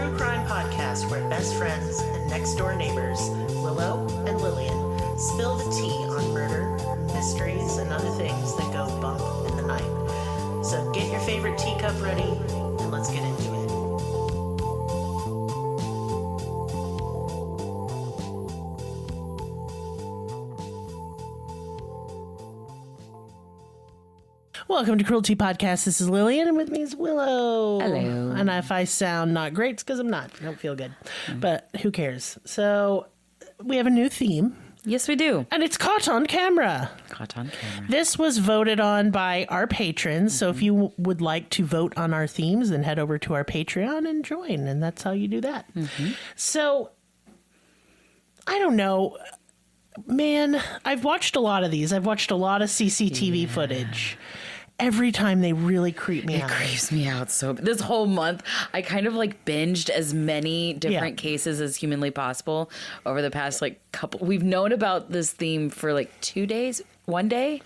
true crime podcast where best friends and next door neighbors, Willow and Lillian, spill the tea on murder, mysteries, and other things that go bump in the night. So get your favorite teacup ready and let's get into it. Welcome to Cruelty Podcast. This is Lillian, and with me is Willow. Hello. And if I sound not great, it's because I'm not. I don't feel good. But who cares? So we have a new theme. Yes, we do. And it's Caught on Camera. Caught on Camera. This was voted on by our patrons. So if you would like to vote on our themes, then head over to our Patreon and join. And that's how you do that. So, I don't know. Man, I've watched a lot of these. I've watched a lot of CCTV footage. Every time they really creep me out. It creeps me out so this whole month I kind of like binged as many different cases as humanly possible over the past couple. We've known about this theme for 2 days, 1 day,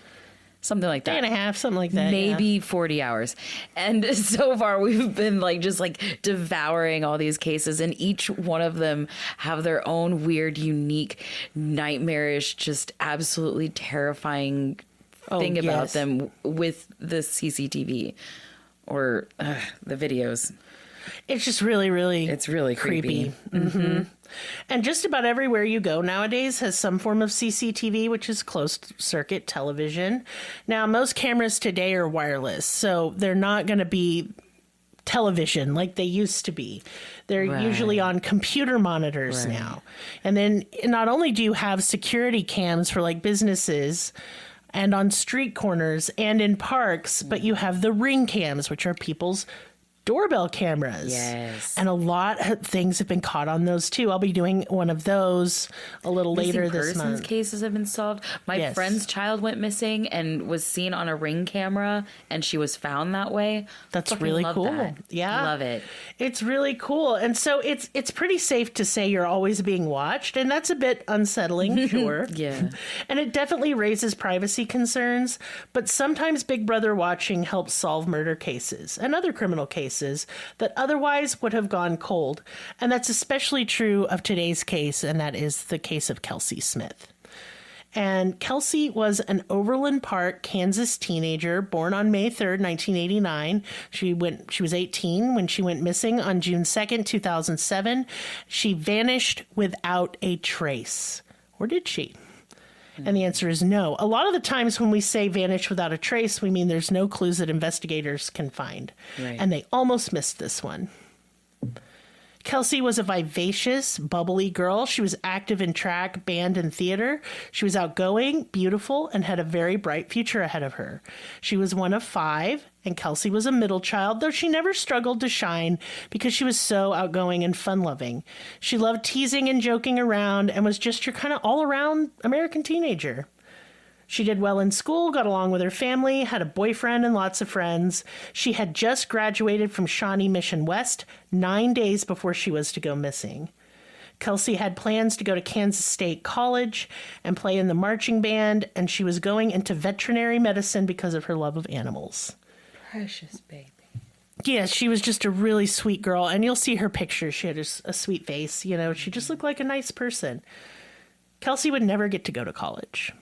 something like that. Day and a half, something like that. Maybe 40 hours. And so far we've been just devouring all these cases, and each one of them have their own weird, unique, nightmarish, just absolutely terrifying thing about them with the CCTV or the videos. It's just really it's really creepy. And just about everywhere you go nowadays has some form of CCTV, which is closed circuit television. Now, most cameras today are wireless, so they're not going to be television like they used to be. They're usually on computer monitors now. And then not only do you have security cams for businesses and on street corners and in parks, but you have the ring cams, which are people's doorbell cameras. Yes. And a lot of things have been caught on those too. I'll be doing one of those a little later this month. Cases have been solved. My friend's child went missing and was seen on a ring camera, and she was found that way. That's really cool. That. Yeah. Love it. It's really cool. And so it's pretty safe to say you're always being watched, and that's a bit unsettling, sure. Yeah. And it definitely raises privacy concerns, but sometimes Big Brother watching helps solve murder cases and other criminal cases that otherwise would have gone cold. And that's especially true of today's case, and that is the case of Kelsey Smith. And Kelsey was an Overland Park, Kansas teenager born on May 3rd, 1989. She was 18 when she went missing on June 2nd, 2007. She vanished without a trace. Or did she? And the answer is no. A lot of the times when we say vanish without a trace, we mean there's no clues that investigators can find. Right. And they almost missed this one. Kelsey was a vivacious, bubbly girl. She was active in track, band, and theater. She was outgoing, beautiful, and had a very bright future ahead of her. She was one of 5, and Kelsey was a middle child, though she never struggled to shine because she was so outgoing and fun-loving. She loved teasing and joking around and was just your kind of all-around American teenager. She did well in school, got along with her family, had a boyfriend and lots of friends. She had just graduated from Shawnee Mission West 9 days before she was to go missing. Kelsey had plans to go to Kansas State College and play in the marching band, and she was going into veterinary medicine because of her love of animals. Precious baby. Yeah, she was just a really sweet girl, and you'll see her picture. She had a sweet face, she just looked like a nice person. Kelsey would never get to go to college.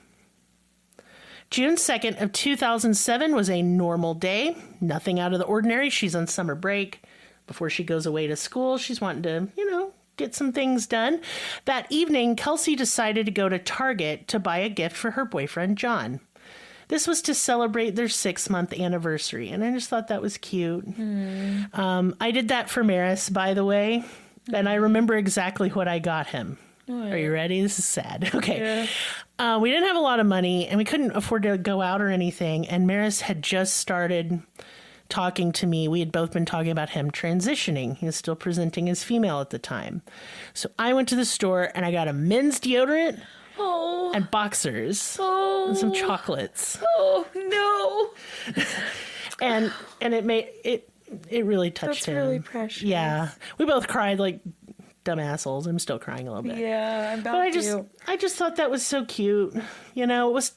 June 2nd of 2007 was a normal day. Nothing out of the ordinary. She's on summer break. Before she goes away to school, she's wanting to, get some things done. That evening, Kelsey decided to go to Target to buy a gift for her boyfriend, John. This was to celebrate their 6-month anniversary, and I just thought that was cute. I did that for Maris, by the way, and I remember exactly what I got him. Are you ready? This is sad. Okay. Yeah. We didn't have a lot of money, and we couldn't afford to go out or anything. And Maris had just started talking to me. We had both been talking about him transitioning. He was still presenting as female at the time. So I went to the store, and I got a men's deodorant and boxers and some chocolates. Oh, no. and it really touched him. That's really precious. Yeah. We both cried like dumb assholes. I'm still crying a little bit. Yeah, I'm about to. I just thought that was so cute. It was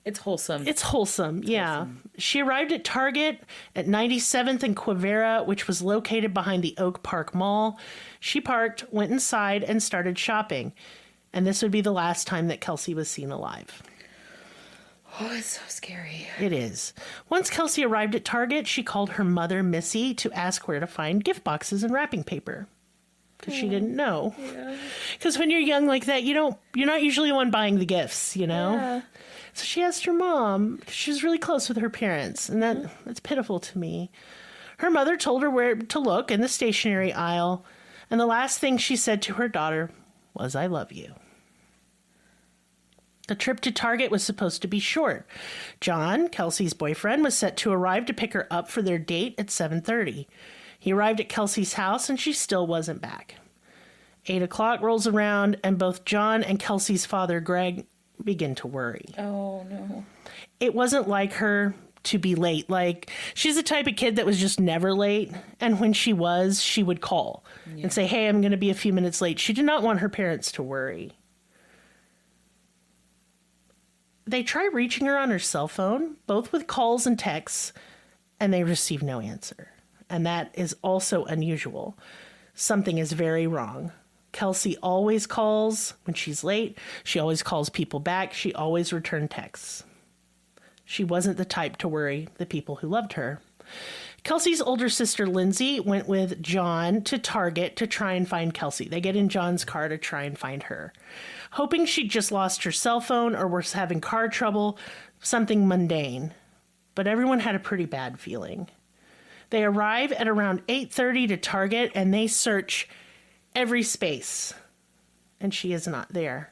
It's wholesome. It's wholesome, yeah. She arrived at Target at 97th and Quivira, which was located behind the Oak Park Mall. She parked, went inside, and started shopping. And this would be the last time that Kelsey was seen alive. Oh, it's so scary. It is. Once Kelsey arrived at Target, she called her mother, Missy, to ask where to find gift boxes and wrapping paper. Because she didn't know. Because when you're young like that, you're not usually the one buying the gifts, Yeah. So she asked her mom, because she was really close with her parents, and that's pitiful to me. Her mother told her where to look in the stationery aisle, and the last thing she said to her daughter was, "I love you." The trip to Target was supposed to be short. John, Kelsey's boyfriend, was set to arrive to pick her up for their date at 7:30. He arrived at Kelsey's house, and she still wasn't back. 8 o'clock rolls around, and both John and Kelsey's father, Greg, begin to worry. Oh, no. It wasn't like her to be late. Like, she's the type of kid that was just never late. And when she was, she would call and say, "Hey, I'm going to be a few minutes late." She did not want her parents to worry. They try reaching her on her cell phone, both with calls and texts, and they receive no answer. And that is also unusual. Something is very wrong. Kelsey always calls when she's late. She always calls people back. She always returned texts. She wasn't the type to worry the people who loved her. Kelsey's older sister, Lindsay, went with John to Target to try and find Kelsey. They get in John's car to try and find her, hoping she'd just lost her cell phone or was having car trouble, something mundane. But everyone had a pretty bad feeling. They arrive at around 8:30 to Target, and they search every space, and she is not there.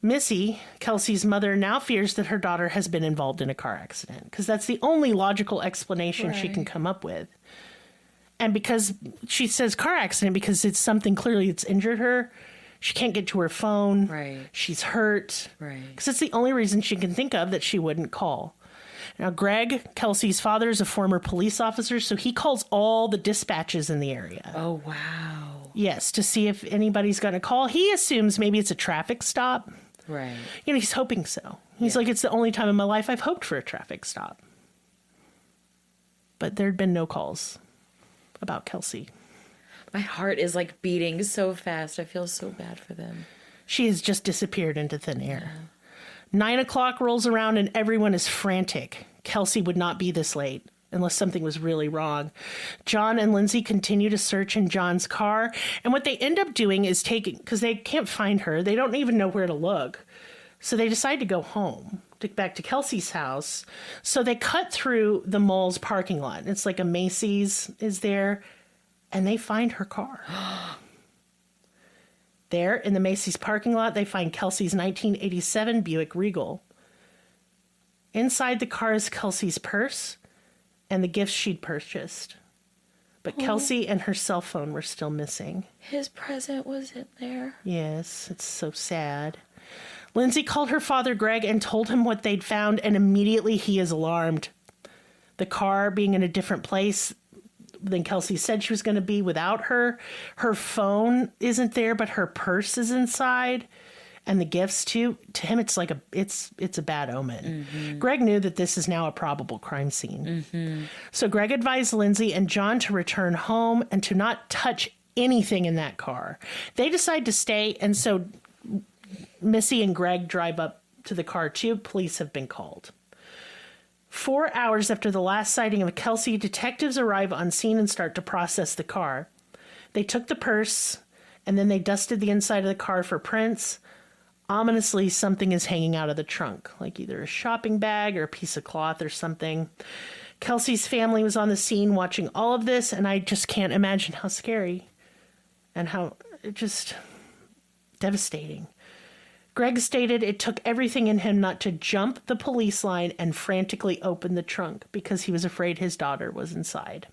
Missy, Kelsey's mother, now fears that her daughter has been involved in a car accident, because that's the only logical explanation she can come up with. And because she says car accident because it's something clearly that's injured her, she can't get to her phone. Right. She's hurt. Right. Because it's the only reason she can think of that she wouldn't call. Now, Greg, Kelsey's father, is a former police officer, so he calls all the dispatches in the area. Oh, wow. Yes, to see if anybody's going to call. He assumes maybe it's a traffic stop. Right. He's hoping so. He's like, it's the only time in my life I've hoped for a traffic stop. But there'd been no calls about Kelsey. My heart is like beating so fast. I feel so bad for them. She has just disappeared into thin air. 9 o'clock rolls around and everyone is frantic. Kelsey would not be this late unless something was really wrong. John and Lindsay continue to search in John's car. And what they end up doing is taking, because they can't find her, they don't even know where to look. So they decide to go home, back to Kelsey's house. So they cut through the mall's parking lot. It's like a Macy's is there, and they find her car. There, in the Macy's parking lot, they find Kelsey's 1987 Buick Regal. Inside the car is Kelsey's purse and the gifts she'd purchased. But Kelsey and her cell phone were still missing. His present was in there. Yes, it's so sad. Lindsay called her father, Greg, and told him what they'd found, and immediately he is alarmed. The car being in a different place than Kelsey said she was going to be without her. Her phone isn't there, but her purse is inside. And the gifts too. To him, it's like it's a bad omen. Mm-hmm. Greg knew that this is now a probable crime scene. Mm-hmm. So Greg advised Lindsay and John to return home and to not touch anything in that car. They decide to stay, and so Missy and Greg drive up to the car too. Police have been called. 4 hours after the last sighting of Kelsey, detectives arrive on scene and start to process the car. They took the purse, and then they dusted the inside of the car for prints. Ominously, something is hanging out of the trunk, like either a shopping bag or a piece of cloth or something. Kelsey's family was on the scene watching all of this, and I just can't imagine how scary and how just devastating. Greg stated it took everything in him not to jump the police line and frantically open the trunk because he was afraid his daughter was inside.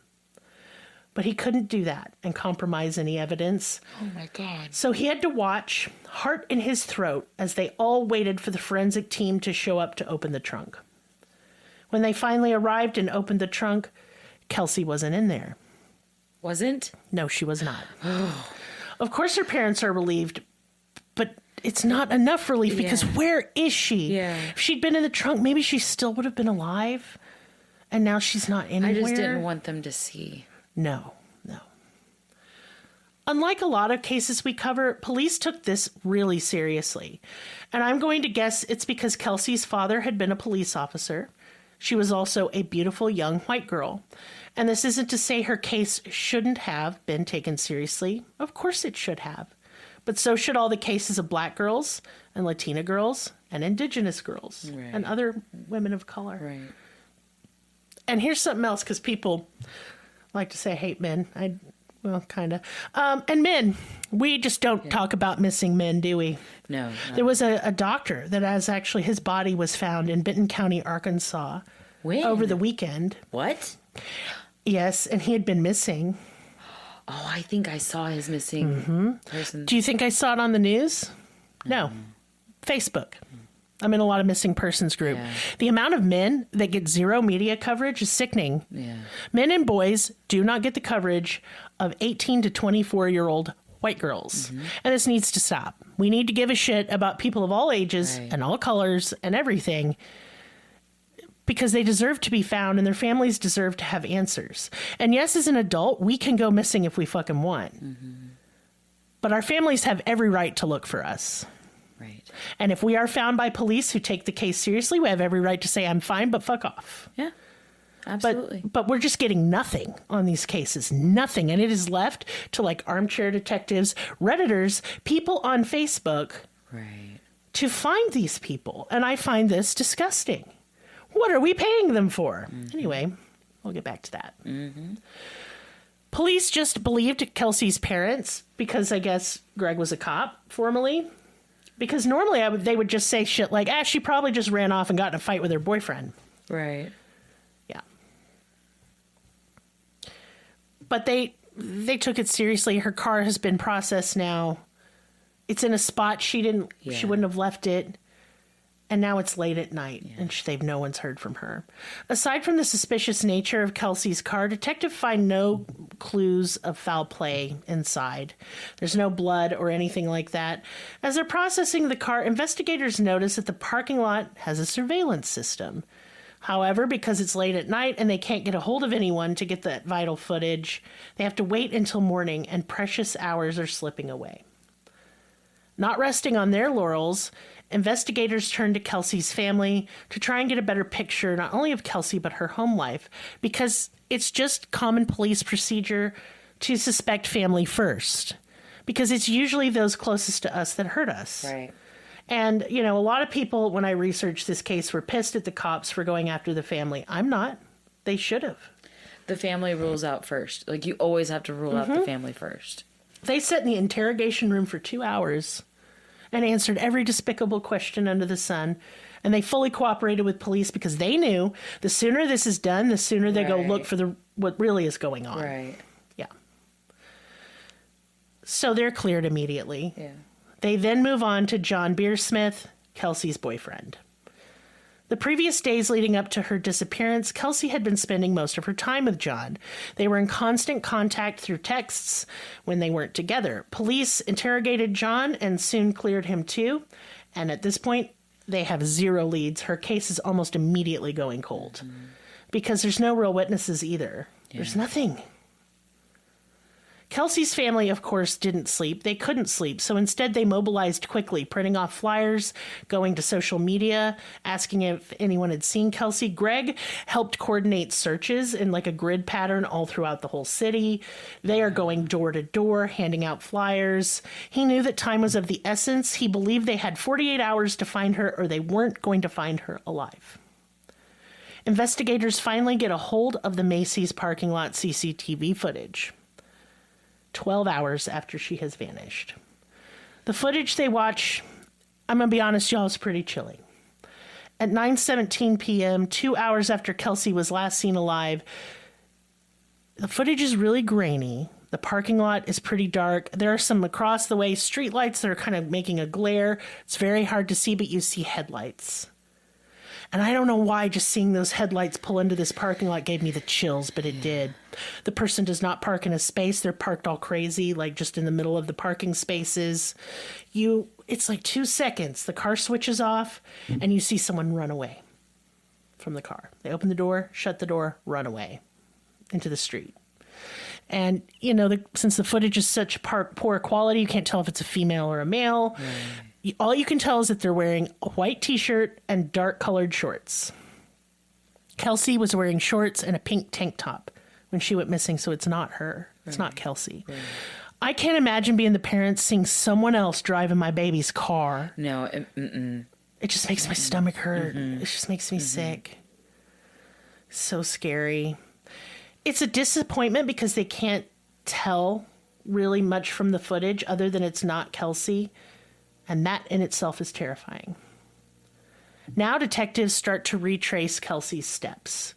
But he couldn't do that and compromise any evidence. Oh my God. So he had to watch, heart in his throat, as they all waited for the forensic team to show up to open the trunk. When they finally arrived and opened the trunk, Kelsey wasn't in there. Wasn't? No, she was not. Of course her parents are relieved, but it's not enough relief because where is she? Yeah. If she'd been in the trunk, maybe she still would have been alive. And now she's not anywhere. I just didn't want them to see. No. Unlike a lot of cases we cover, police took this really seriously. And I'm going to guess it's because Kelsey's father had been a police officer. She was also a beautiful young white girl. And this isn't to say her case shouldn't have been taken seriously. Of course it should have. But so should all the cases of black girls and Latina girls and indigenous girls and other women of color. Right. And here's something else, because people like to say I hate men. Well, kind of. And men, we just don't talk about missing men, do we? No. There was a doctor that actually his body was found in Benton County, Arkansas. When? Over the weekend. What? Yes, and he had been missing. Oh, I think I saw his missing person. Do you think I saw it on the news? No. Facebook. I'm in a lot of missing persons group. Yeah. The amount of men that get zero media coverage is sickening. Yeah. Men and boys do not get the coverage of 18 to 24-year-old white girls. And this needs to stop. We need to give a shit about people of all ages and all colors and everything, because they deserve to be found and their families deserve to have answers. And yes, as an adult, we can go missing if we fucking want. But our families have every right to look for us. Right. And if we are found by police who take the case seriously, we have every right to say, I'm fine, but fuck off. Yeah, absolutely. But we're just getting nothing on these cases. Nothing. And it is left to like armchair detectives, Redditors, people on Facebook to find these people. And I find this disgusting. What are we paying them for? Anyway, we'll get back to that. Police just believed Kelsey's parents because I guess Greg was a cop formerly. Because normally they would just say shit like, she probably just ran off and got in a fight with her boyfriend. Right. Yeah. But they took it seriously. Her car has been processed now. It's in a spot she wouldn't have left it. And now it's late at night, and no one's heard from her. Aside from the suspicious nature of Kelsey's car, detectives find no clues of foul play inside. There's no blood or anything like that. As they're processing the car, investigators notice that the parking lot has a surveillance system. However, because it's late at night and they can't get a hold of anyone to get that vital footage, they have to wait until morning, and precious hours are slipping away. Not resting on their laurels, investigators turn to Kelsey's family to try and get a better picture not only of Kelsey but her home life, because it's just common police procedure to suspect family first, because it's usually those closest to us that hurt us. Right. And, a lot of people, when I researched this case, were pissed at the cops for going after the family. I'm not. They should have. The family rules out first. Like, you always have to rule out the family first. They sat in the interrogation room for 2 hours and answered every despicable question under the sun. And they fully cooperated with police because they knew the sooner this is done, the sooner they go look for what really is going on. Right. Yeah. So they're cleared immediately. Yeah. They then move on to John Beersmith, Kelsey's boyfriend. The previous days leading up to her disappearance, Kelsey had been spending most of her time with John. They were in constant contact through texts when they weren't together. Police interrogated John and soon cleared him too. And at this point, they have zero leads. Her case is almost immediately going cold because there's no real witnesses either. Yeah. There's nothing. Kelsey's family, of course, didn't sleep. They couldn't sleep, so instead they mobilized quickly, printing off flyers, going to social media, asking if anyone had seen Kelsey. Greg helped coordinate searches in like a grid pattern all throughout the whole city. They are going door to door, handing out flyers. He knew that time was of the essence. He believed they had 48 hours to find her or they weren't going to find her alive. Investigators finally get a hold of the Macy's parking lot CCTV footage. 12 hours after she has vanished. The footage they watch, I'm going to be honest, y'all, is pretty chilling. At 9:17 p.m., 2 hours after Kelsey was last seen alive, the footage is really grainy. The parking lot is pretty dark. There are some across the way streetlights that are kind of making a glare. It's very hard to see, but you see headlights. And I don't know why just seeing those headlights pull into this parking lot gave me the chills, but it did. The person does not park in a space. They're parked all crazy, like just in the middle of the parking spaces. It's like 2 seconds. The car switches off and you see someone run away from the car. They open the door, shut the door, run away into the street. And, you know, since the footage is such poor quality, you can't tell if it's a female or a male. All you can tell is that they're wearing a white t-shirt and dark colored shorts. Kelsey was wearing shorts and a pink tank top when she went missing, so it's not her. It's not Kelsey. I can't imagine being the parents seeing someone else driving my baby's car. No. It just makes my stomach hurt. It just makes me sick. So scary. It's a disappointment because they can't tell really much from the footage other than it's not Kelsey. And that in itself is terrifying. Now detectives start to retrace Kelsey's steps.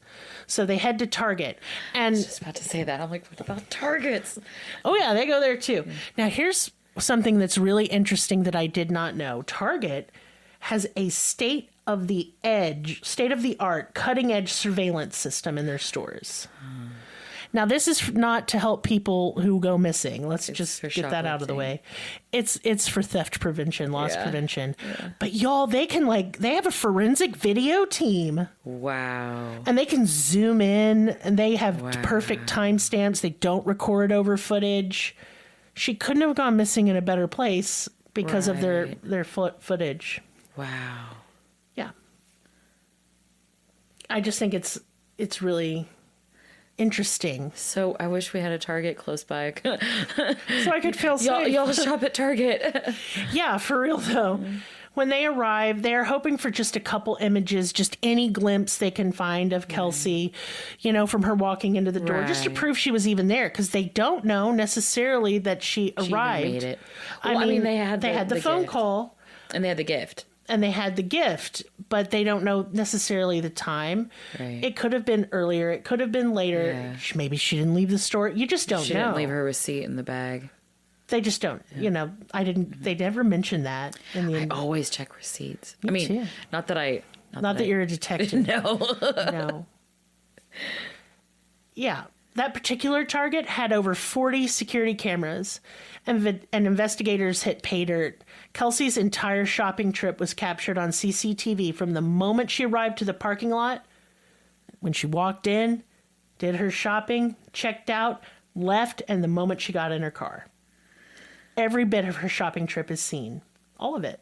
So they head to Target. And I was just about to say that. I'm like, what about Targets? Oh, yeah, they go there too. Now, here's something that's really interesting that I did not know. Target has a state-of-the-art, cutting-edge surveillance system in their stores. Now, this is not to help people who go missing. Let's just get that out of the way. It's for theft prevention, loss prevention. Yeah. But y'all, they have a forensic video team. Wow. And they can zoom in, and they have perfect timestamps. They don't record over footage. She couldn't have gone missing in a better place because of their footage. Wow. Yeah. I just think it's really interesting. So I wish we had a Target close by. So I could feel safe. Y'all shop at Target. Yeah, for real though. When they arrive, they're hoping for just a couple images, just any glimpse they can find of Kelsey, you know, from her walking into the door, just to prove she was even there, because they don't know necessarily that she arrived. Made it. Well, I mean, they had the phone call. And they had the gift. And they had the gift, but they don't know necessarily the time. Right. It could have been earlier. It could have been later. Yeah. Maybe she didn't leave the store. You just don't know. She didn't leave her receipt in the bag. They just don't. Yeah. You know, they never mentioned that. I always check receipts. Me too. Not that you're a detective. No. No. Yeah. That particular Target had over 40 security cameras, and investigators hit pay dirt. Kelsey's entire shopping trip was captured on CCTV from the moment she arrived to the parking lot, when she walked in, did her shopping, checked out, left, and the moment she got in her car. Every bit of her shopping trip is seen. All of it.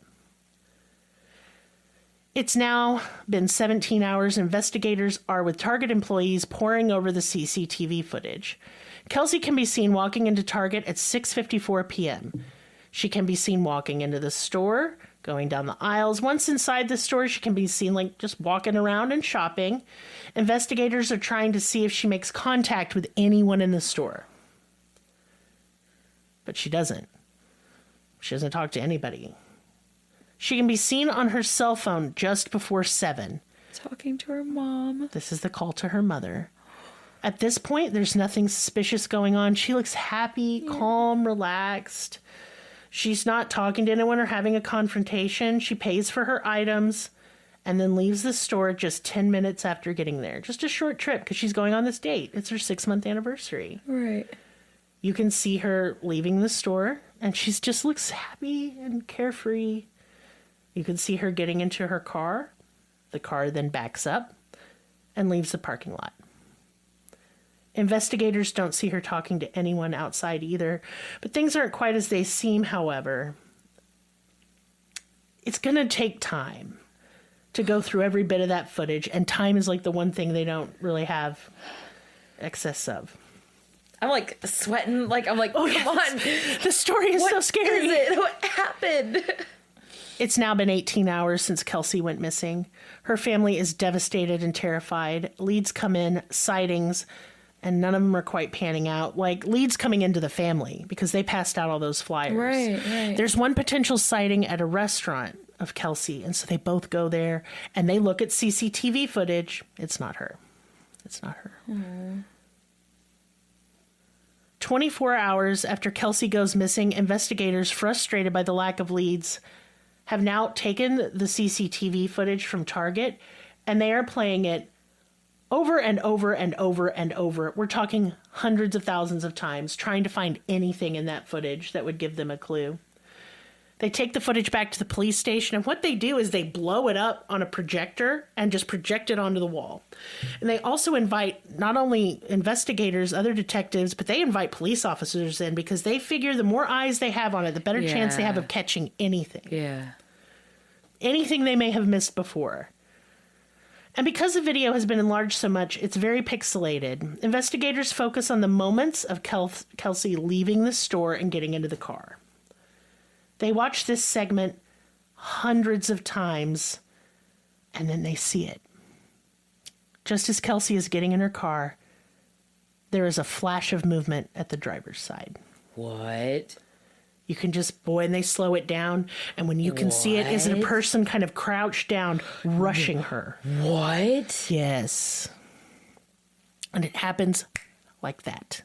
It's now been 17 hours. Investigators are with Target employees poring over the CCTV footage. Kelsey can be seen walking into Target at 6:54 p.m. She can be seen walking into the store, going down the aisles. Once inside the store, she can be seen just walking around and shopping. Investigators are trying to see if she makes contact with anyone in the store. But she doesn't. She doesn't talk to anybody. She can be seen on her cell phone just before 7. Talking to her mom. This is the call to her mother. At this point, there's nothing suspicious going on. She looks happy, calm, relaxed. She's not talking to anyone or having a confrontation. She pays for her items and then leaves the store just 10 minutes after getting there. Just a short trip because she's going on this date. It's her 6-month anniversary. Right. You can see her leaving the store, and she just looks happy and carefree. You can see her getting into her car. The car then backs up and leaves the parking lot. Investigators don't see her talking to anyone outside either, but things aren't quite as they seem, however. It's going to take time to go through every bit of that footage, and time is like the one thing they don't really have excess of. I'm like sweating, I'm like, oh, come on. The story is so scary. What is it? What happened? It's now been 18 hours since Kelsey went missing. Her family is devastated and terrified. Leads come in, sightings, and none of them are quite panning out. Leads coming into the family because they passed out all those flyers. Right. There's one potential sighting at a restaurant of Kelsey, and so they both go there, and they look at CCTV footage. It's not her. It's not her. Aww. 24 hours after Kelsey goes missing, investigators, frustrated by the lack of leads, have now taken the CCTV footage from Target, and they are playing it over and over and over and over. We're talking hundreds of thousands of times, trying to find anything in that footage that would give them a clue. They take the footage back to the police station, and what they do is they blow it up on a projector and just project it onto the wall. And they also invite not only investigators, other detectives, but they invite police officers in because they figure the more eyes they have on it, the better chance they have of catching anything. Yeah. Anything they may have missed before. And because the video has been enlarged so much, it's very pixelated. Investigators focus on the moments of Kelsey leaving the store and getting into the car. They watch this segment hundreds of times, and then they see it. Just as Kelsey is getting in her car, there is a flash of movement at the driver's side. What? You can just, and they slow it down, and when you can see it, is it a person kind of crouched down, rushing her. What? Yes. And it happens like that,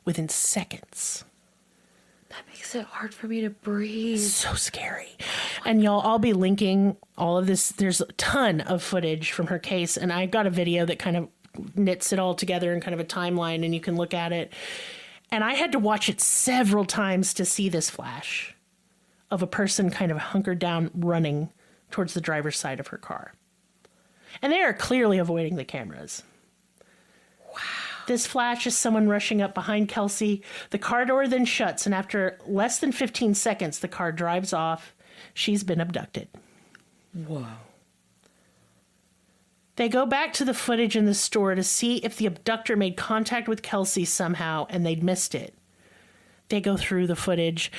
within seconds. That makes it hard for me to breathe. So scary. And y'all, I'll be linking all of this. There's a ton of footage from her case, and I got a video that kind of knits it all together in kind of a timeline, and you can look at it. And I had to watch it several times to see this flash of a person kind of hunkered down running towards the driver's side of her car. And they are clearly avoiding the cameras. Wow. This flash is someone rushing up behind Kelsey. The car door then shuts, and after less than 15 seconds, the car drives off. She's been abducted. Whoa. They go back to the footage in the store to see if the abductor made contact with Kelsey somehow, and they'd missed it. They go through the footage.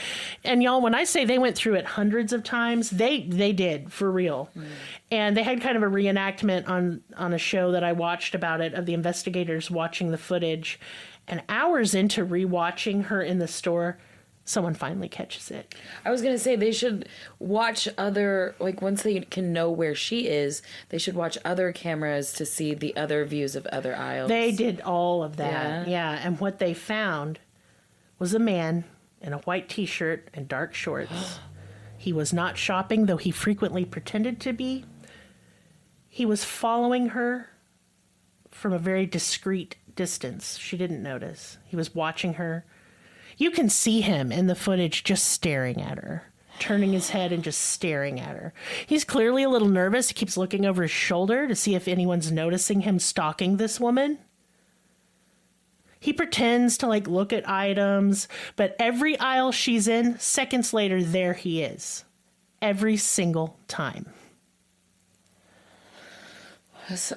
And y'all, when I say they went through it hundreds of times, they did, for real. Mm. And they had kind of a reenactment on a show that I watched about it, of the investigators watching the footage. And hours into rewatching her in the store, someone finally catches it. I was going to say they should watch other, like once they can know where she is, they should watch other cameras to see the other views of other aisles. They did all of that. Yeah. And what they found was a man in a white t-shirt and dark shorts. He was not shopping, though he frequently pretended to be. He was following her from a very discreet distance. She didn't notice. He was watching her. You can see him in the footage just staring at her, turning his head and just staring at her. He's clearly a little nervous. He keeps looking over his shoulder to see if anyone's noticing him stalking this woman. He pretends to look at items, but every aisle she's in, seconds later, there he is. Every single time. That's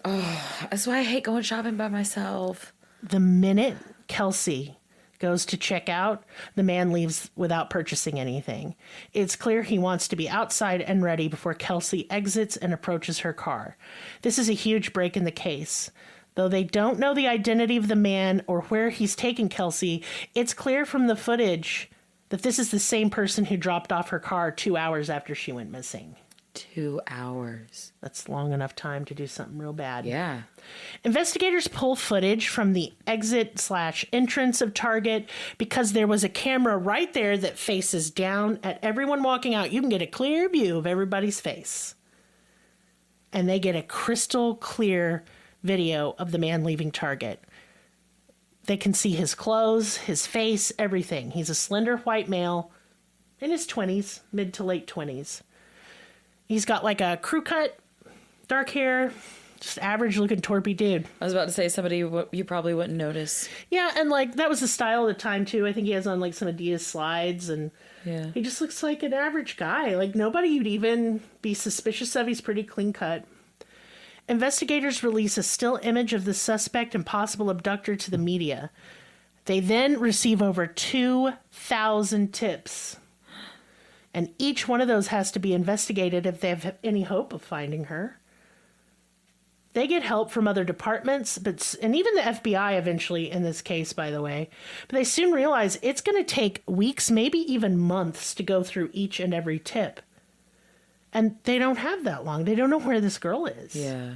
why I hate going shopping by myself. The minute Kelsey goes to check out, the man leaves without purchasing anything. It's clear he wants to be outside and ready before Kelsey exits and approaches her car. This is a huge break in the case. Though they don't know the identity of the man or where he's taken Kelsey, it's clear from the footage that this is the same person who dropped off her car 2 hours after she went missing. 2 hours. That's long enough time to do something real bad. Yeah. Investigators pull footage from the exit/entrance of Target because there was a camera right there that faces down at everyone walking out. You can get a clear view of everybody's face. And they get a crystal clear video of the man leaving Target. They can see his clothes, his face, everything. He's a slender white male in his 20s, mid to late 20s. He's got a crew cut, dark hair, just average looking torpy dude. I was about to say somebody you probably wouldn't notice. Yeah, and that was the style of the time too. I think he has on some Adidas slides, and yeah, he just looks like an average guy. Nobody you'd even be suspicious of. He's pretty clean cut. Investigators release a still image of the suspect and possible abductor to the media. They then receive over 2,000 tips. And each one of those has to be investigated if they have any hope of finding her. They get help from other departments, and even the FBI eventually in this case, by the way. But they soon realize it's going to take weeks, maybe even months, to go through each and every tip. And they don't have that long. They don't know where this girl is. Yeah.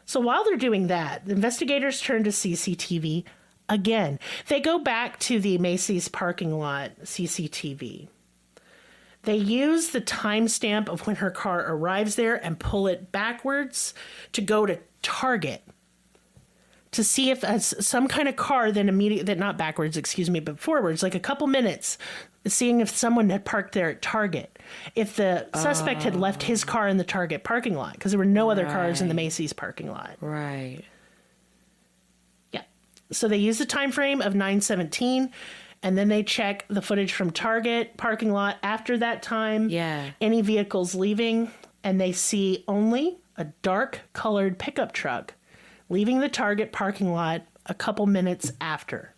So while they're doing that, the investigators turn to CCTV again. They go back to the Macy's parking lot CCTV. They use the timestamp of when her car arrives there and pull it backwards to go to Target. to see if some kind of car then immediately, not backwards, excuse me, but forwards, like a couple minutes, seeing if someone had parked there at Target. If the suspect had left his car in the Target parking lot, because there were no other cars in the Macy's parking lot. Right. Yeah. So they use the time frame of 9/17, and then they check the footage from Target parking lot after that time. Yeah. Any vehicles leaving, and they see only a dark colored pickup truck leaving the Target parking lot a couple minutes after.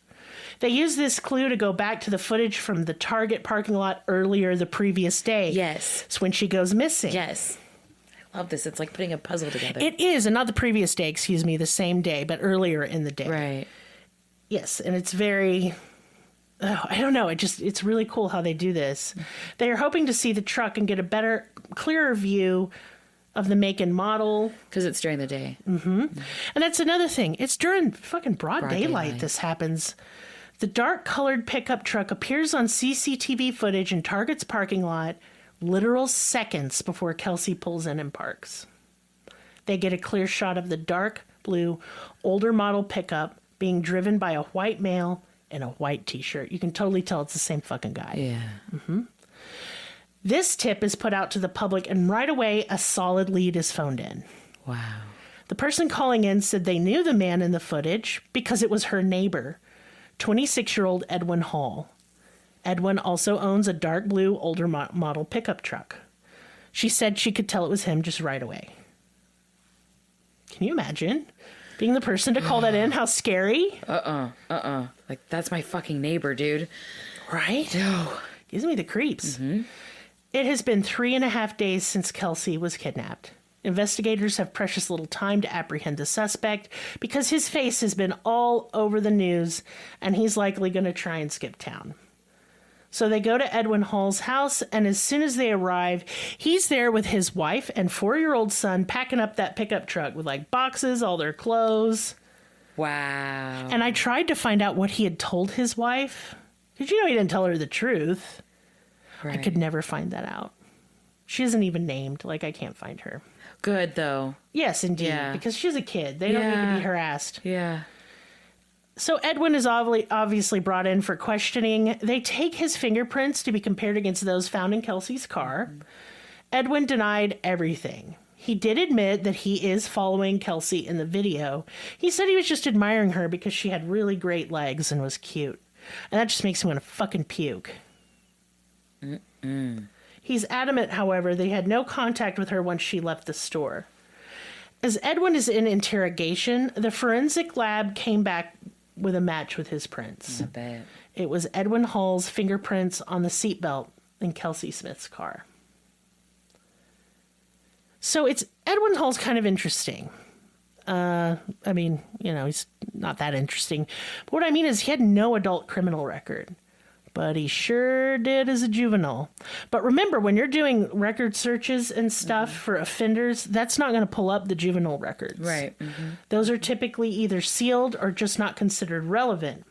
They use this clue to go back to the footage from the Target parking lot earlier the previous day. Yes. It's when she goes missing. Yes. I love this. It's like putting a puzzle together. It is, and not the previous day, excuse me, the same day, but earlier in the day. Right. Yes, and it's very... I don't know. It's really cool how they do this. They are hoping to see the truck and get a better, clearer view of the make and model. Because it's during the day. Mm-hmm. And that's another thing. It's during fucking broad daylight this happens. The dark colored pickup truck appears on CCTV footage in Target's parking lot literal seconds before Kelsey pulls in and parks. They get a clear shot of the dark blue older model pickup being driven by a white male in a white t-shirt. You can totally tell it's the same fucking guy. Yeah. Mm-hmm. This tip is put out to the public, and right away, a solid lead is phoned in. Wow. The person calling in said they knew the man in the footage because it was her neighbor, 26-year-old Edwin Hall. Edwin also owns a dark blue older model pickup truck. She said she could tell it was him just right away. Can you imagine being the person to call that in? How scary. Like, that's my fucking neighbor, dude. Right? No. Gives me the creeps. Mm-hmm. It has been 3.5 days since Kelsey was kidnapped. Investigators have precious little time to apprehend the suspect because his face has been all over the news and he's likely going to try and skip town. So they go to Edwin Hall's house, and as soon as they arrive, he's there with his wife and 4-year-old son packing up that pickup truck with like boxes, all their clothes. Wow. And I tried to find out what he had told his wife. Did you know he didn't tell her the truth? Right. I could never find that out. She isn't even named. Like, I can't find her. Good, though. Yes, indeed. Yeah. Because she's a kid. They don't need to be harassed. Yeah. So Edwin is obviously brought in for questioning. They take his fingerprints to be compared against those found in Kelsey's car. Mm-hmm. Edwin denied everything. He did admit that he is following Kelsey in the video. He said he was just admiring her because she had really great legs and was cute. And that just makes me want to fucking puke. Mm-mm. He's adamant, however, they had no contact with her once she left the store. As Edwin is in interrogation, the forensic lab came back with a match with his prints. I bet. It was Edwin Hall's fingerprints on the seatbelt in Kelsey Smith's car. So it's Edwin Hall's kind of interesting. I mean, you know, he's not that interesting. But what I mean is he had no adult criminal record. But he sure did as a juvenile. But remember, when you're doing record searches and stuff for offenders, that's not going to pull up the juvenile records. Right. Mm-hmm. Those are typically either sealed or just not considered relevant.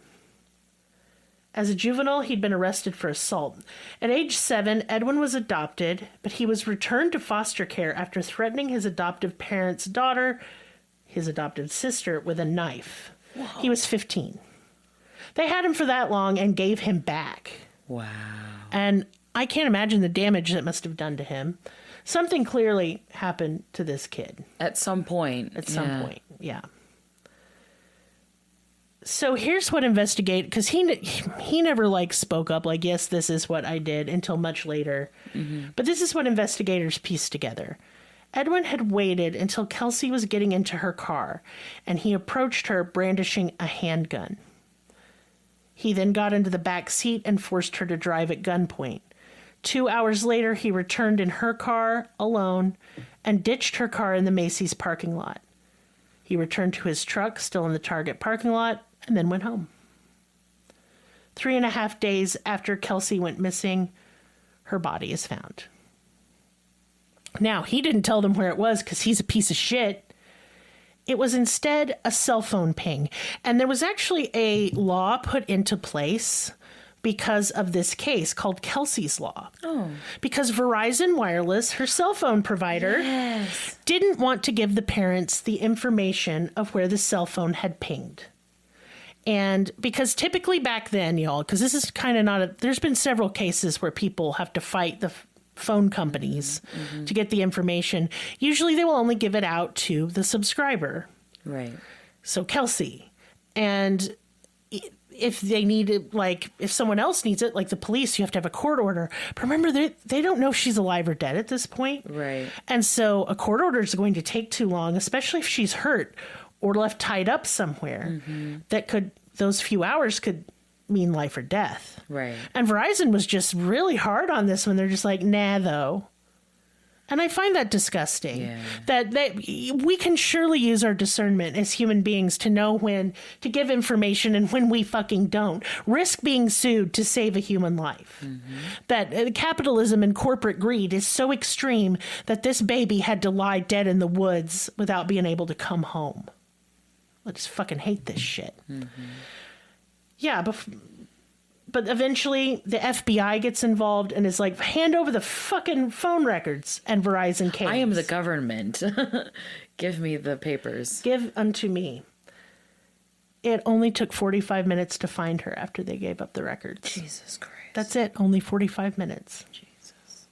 As a juvenile, he'd been arrested for assault. At age 7, Edwin was adopted, but he was returned to foster care after threatening his adoptive parents' daughter, his adopted sister, with a knife. Whoa. He was 15. They had him for that long and gave him back. Wow. And I can't imagine the damage that must have done to him. Something clearly happened to this kid. At some point. At some point, yeah. So here's what because he never like spoke up like, yes, this is what I did until much later. Mm-hmm. But this is what investigators pieced together. Edwin had waited until Kelsey was getting into her car, and he approached her brandishing a handgun. He then got into the back seat and forced her to drive at gunpoint. 2 hours later, he returned in her car alone and ditched her car in the Macy's parking lot. He returned to his truck, still in the Target parking lot, and then went home. 3.5 days after Kelsey went missing, her body is found. Now, he didn't tell them where it was because he's a piece of shit. It was instead a cell phone ping. And there was actually a law put into place because of this case called Kelsey's Law. Oh. Because Verizon Wireless, her cell phone provider, didn't want to give the parents the information of where the cell phone had pinged. And because typically back then, y'all, because this is kind of not a, there's been several cases where people have to fight the phone companies to get the information. Usually they will only give it out to the subscriber. Right. So Kelsey. And if they need it, like if someone else needs it, like the police, you have to have a court order. But remember, they don't know if she's alive or dead at this point. Right. And so a court order is going to take too long, especially if she's hurt or left tied up somewhere. That could, those few hours could mean life or death. Right. And Verizon was just really hard on this when they're just like, nah, though. And I find that disgusting. Yeah. That we can surely use our discernment as human beings to know when to give information and when we fucking don't. Risk being sued to save a human life. That capitalism and corporate greed is so extreme that this baby had to lie dead in the woods without being able to come home. I just fucking hate this shit. Yeah, but eventually the FBI gets involved and is like, hand over the fucking phone records, and Verizon came. I am the government. Give me the papers. Give unto me. It only took 45 minutes to find her after they gave up the records. Jesus Christ. That's it. Only 45 minutes. Jesus.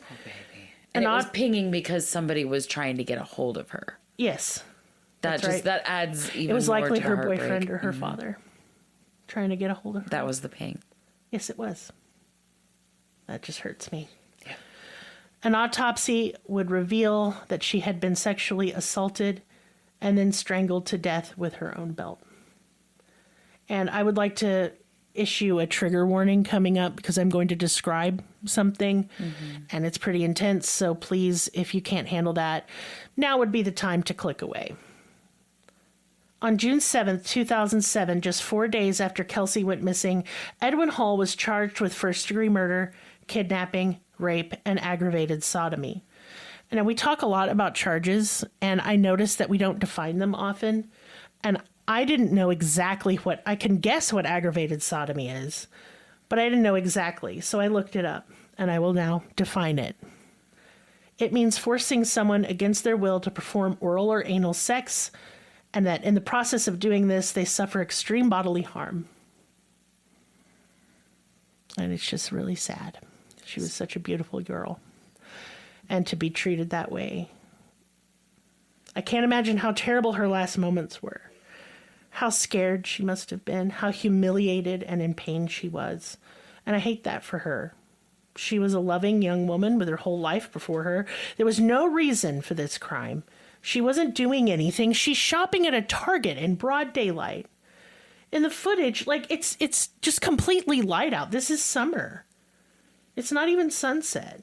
Oh, baby. And it was pinging because somebody was trying to get a hold of her. Yes. That That's just, right. that adds even more. It was likely to her heartbreak. boyfriend or her father trying to get a hold of her. That was the ping. Yes, it was. That just hurts me. Yeah. An autopsy would reveal that she had been sexually assaulted and then strangled to death with her own belt. And I would like to issue a trigger warning coming up because I'm going to describe something and it's pretty intense. So please, if you can't handle that, now would be the time to click away. On June 7th, 2007, just 4 days after Kelsey went missing, Edwin Hall was charged with first-degree murder, kidnapping, rape, and aggravated sodomy. And we talk a lot about charges, and I noticed that we don't define them often. And I didn't know exactly what, I can guess what aggravated sodomy is, but I didn't know exactly. So I looked it up, and I will now define it. It means forcing someone against their will to perform oral or anal sex, and that in the process of doing this, they suffer extreme bodily harm. And it's just really sad. She was such a beautiful girl. And to be treated that way. I can't imagine how terrible her last moments were. How scared she must have been. How humiliated and in pain she was. And I hate that for her. She was a loving young woman with her whole life before her. There was no reason for this crime. She wasn't doing anything. She's shopping at a Target in broad daylight. In the footage, like, it's just completely light out. This is summer. It's not even sunset.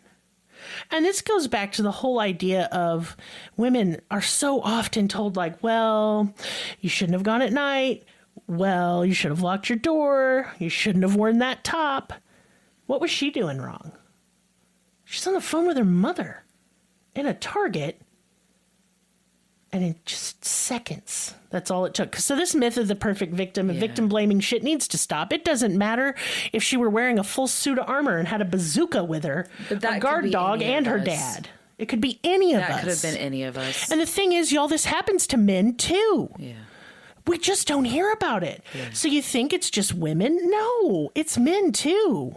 And this goes back to the whole idea of women are so often told, like, well, you shouldn't have gone at night. Well, you should have locked your door. You shouldn't have worn that top. What was she doing wrong? She's on the phone with her mother in a Target. And in just seconds, that's all it took. So this myth of the perfect victim and victim blaming shit needs to stop. It doesn't matter if she were wearing a full suit of armor and had a bazooka with her, a guard dog, and her dad. It could be any of us. That could have been any of us. And the thing is, y'all, this happens to men too. Yeah. We just don't hear about it. Yeah. So you think it's just women? No, it's men too.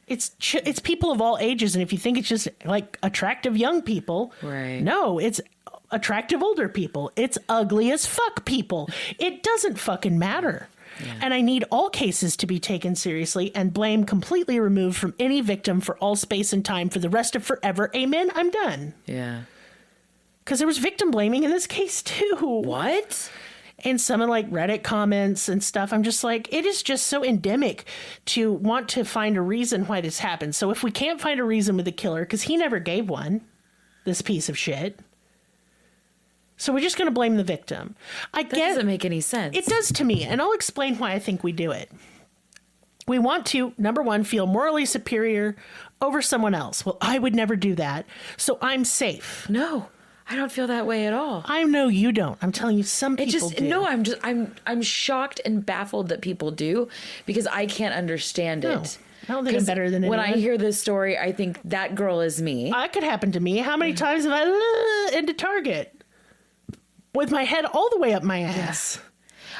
It's people of all ages. And if you think it's just like attractive young people, right? No, it's attractive older people. It's ugly as fuck people. It doesn't fucking matter. Yeah. And I need all cases to be taken seriously and blame completely removed from any victim for all space and time for the rest of forever. Amen. I'm done. Yeah. Because there was victim blaming in this case too. What? And some of like Reddit comments and stuff, I'm just like, it is just so endemic to want to find a reason why this happened. So if we can't find a reason with the killer, because he never gave one, this piece of shit. So we're just going to blame the victim. That doesn't make any sense. It does to me, and I'll explain why I think we do it. We want to, number one, feel morally superior over someone else. Well, I would never do that, so I'm safe. No, I don't feel that way at all. I know you don't. I'm telling you, some people do. No, I'm shocked and baffled that people do, because I can't understand it. I don't think I'm better than anyone. When I hear this story, I think that girl is me. That could happen to me. How many times have I into Target with my head all the way up my ass? Yeah.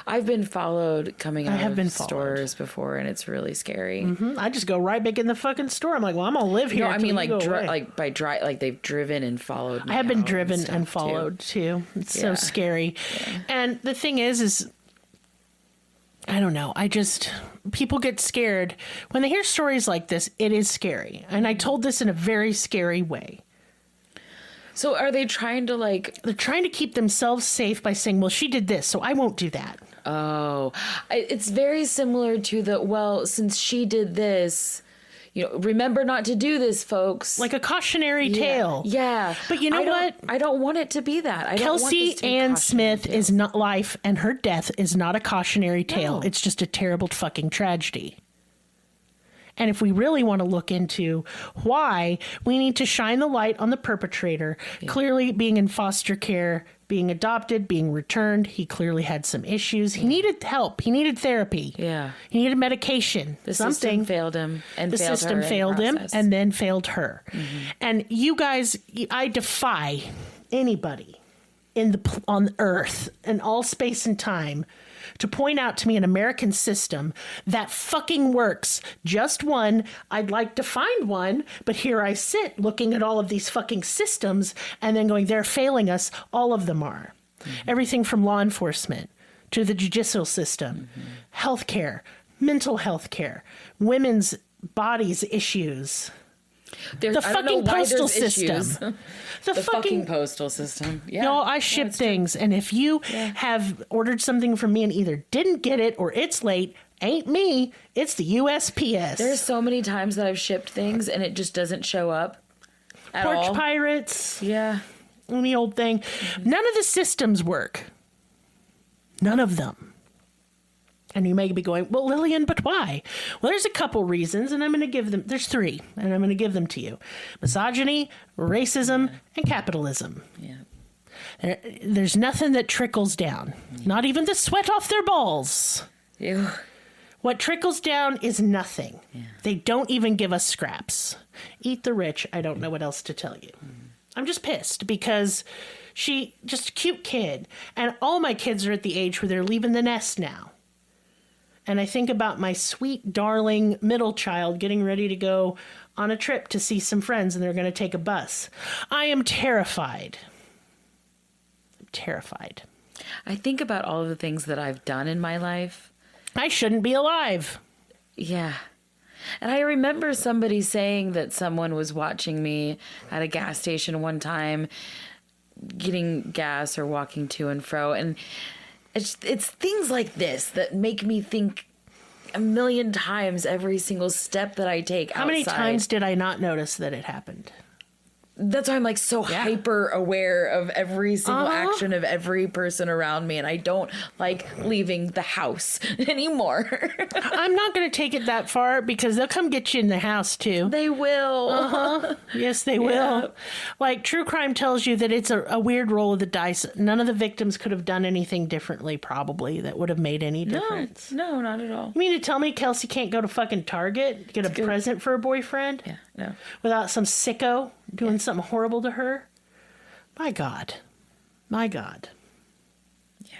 I've been followed coming out of stores before, and it's really scary. Mm-hmm. I just go right back in the fucking store. I'm like, well, I'm gonna live here. No, I mean, like they've driven and followed me. I have been driven and followed too. It's so scary. Yeah. And the thing is I don't know. People get scared when they hear stories like this. It is scary, and I told this in a very scary way. So are they trying to They're trying to keep themselves safe by saying, well, she did this, so I won't do that. Oh, it's very similar to since she did this, remember not to do this, folks. Like a cautionary tale. Yeah. But you know what? I don't want it to be that. Kelsey Ann Smith is not life, and her death is not a cautionary tale. No. It's just a terrible fucking tragedy. And if we really want to look into why, we need to shine the light on the perpetrator. Yeah. Clearly being in foster care, being adopted, being returned. He clearly had some issues. He needed help. He needed therapy. Yeah. He needed medication. The system failed him. And the system failed him and then failed her. Mm-hmm. And you guys, I defy anybody on earth and all space and time to point out to me an American system that fucking works. Just one. I'd like to find one, but here I sit looking at all of these fucking systems and then going, they're failing us. All of them are. Mm-hmm. Everything from law enforcement to the judicial system, healthcare, mental health care, women's bodies issues. The fucking postal system. The fucking postal system. Yeah. No, I ship things. And if you have ordered something from me and either didn't get it or it's late, ain't me. It's the USPS. There's so many times that I've shipped things and it just doesn't show up at all. Porch pirates. Yeah. Any old thing. Mm-hmm. None of the systems work. None of them. And you may be going, well, Lillian, but why? Well, there's a couple reasons, and I'm going to give them. There's three, and I'm going to give them to you. Misogyny, racism, and capitalism. Yeah. There's nothing that trickles down. Not even the sweat off their balls. Ew. What trickles down is nothing. Yeah. They don't even give us scraps. Eat the rich. I don't know what else to tell you. I'm just pissed because she just a cute kid. And all my kids are at the age where they're leaving the nest now. And I think about my sweet, darling middle child getting ready to go on a trip to see some friends, and they're going to take a bus. I am terrified. I'm terrified. I think about all of the things that I've done in my life. I shouldn't be alive. Yeah. And I remember somebody saying that someone was watching me at a gas station one time, getting gas or walking to and fro. And it's things like this that make me think a million times every single step that I take outside. How many times did I not notice that it happened? That's why I'm like so hyper aware of every single action of every person around me. And I don't like leaving the house anymore. I'm not going to take it that far because they'll come get you in the house too. They will. Yes, they will. Like true crime tells you that it's a weird roll of the dice. None of the victims could have done anything differently probably that would have made any difference. No, not at all. You mean to tell me Kelsey can't go to fucking Target to get a present for her boyfriend? Yeah, no. Without some sicko doing something horrible to her? My God. My God. Yeah.